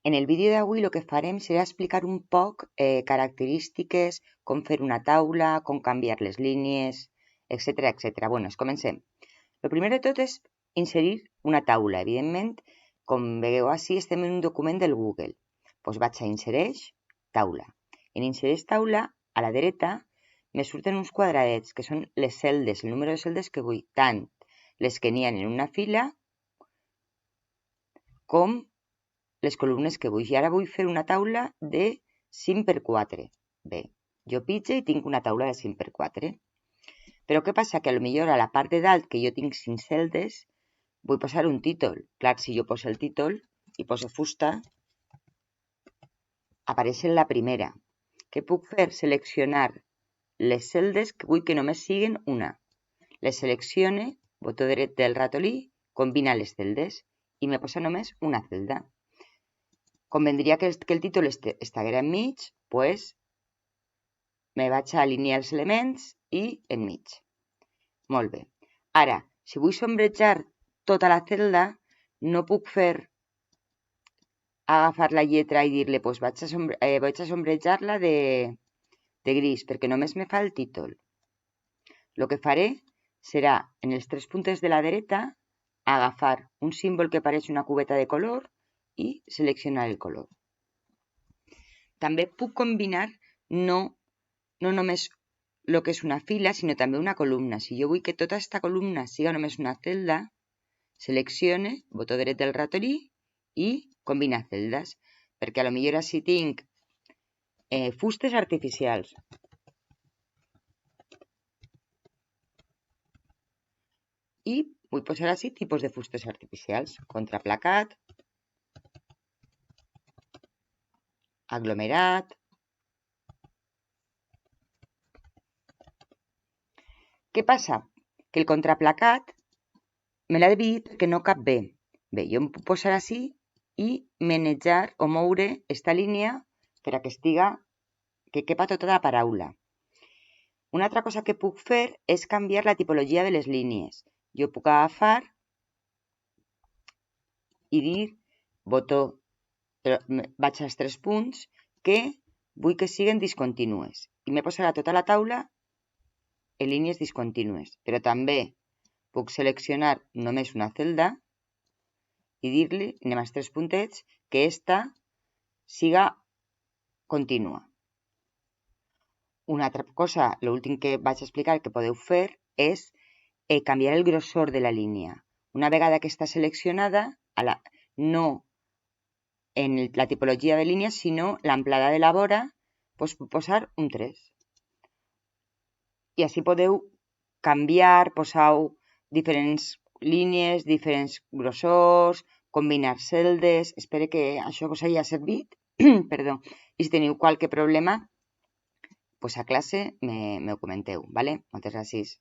En el vídeo d'avui el que farem serà explicar un poc característiques, com fer una taula, com canviar les línies, etc etc. Bueno, comencem. El primer de tot és inserir una taula. Evidentment, com veieu ací, estem en un document del Google. Doncs vaig a insereix taula. En insereix taula, a la dreta, me surten uns quadradets, que són les celdes, el número de celdes que vull, tant les que n'hi ha en una fila com les columnes que vull. I ara vull fer una taula de 5x4. Bé, jo pitge i tinc una taula de 5x4. Però què passa? Que potser a la part de dalt, que jo tinc 5 celdes, vull posar un títol. Clar, si jo poso el títol i poso fusta, apareix en la primera. Què puc fer? Seleccionar les celdes que vull que només siguin una. Les seleccione, botó dret del ratolí, combina les celdes i me posa només una celda. Convendria que el títol estiguera enmig, doncs me vaig a alinear els elements i enmig. Molt bé. Ara, si vull sombrejar tota la celda, no puc fer agafar la lletra i dir-li doncs vaig a sombrejar-la de gris, perquè només me fa el títol. El que faré serà, en els 3 puntes de la dreta, agafar un símbol que pareix una cubeta de color i seleccionar el color. També puc combinar no només el que és una fila, sinó també una columna. Si jo vull que tota aquesta columna siga només una celda, seleccione, botó dret del ratolí i combina celdes, perquè potser així tinc fustes artificials. I vull posar així tipus de fustes artificials. Contraplacat, aglomerat. Què passa? Que el contraplacat me l'ha dividit perquè no cap bé. Bé, jo em puc posar així i manejar o moure aquesta línia per a que quepa tota la paraula. Una altra cosa que puc fer és canviar la tipologia de les línies. Jo puc agafar i dir, vaig als 3 punts que vull que siguin discontinues. I me posarà tota la taula en línies discontinues. Però també puc seleccionar només una celda i dir-li, anem als 3 puntets, que esta siga contínua. Una altra cosa, l'últim que vaig explicar que podeu fer és canviar el grossor de la línia. Una vegada que està seleccionada, no en la tipologia de línia, sinó l'amplada de la vora, doncs puc posar un 3. I així podeu canviar, posar diferents línies, diferents grossors, combinar celdes. Espero que això us hagi servit. Perdó. I si teniu qualque problema, pues a classe me ho comenteu, ¿vale? Moltes gràcies.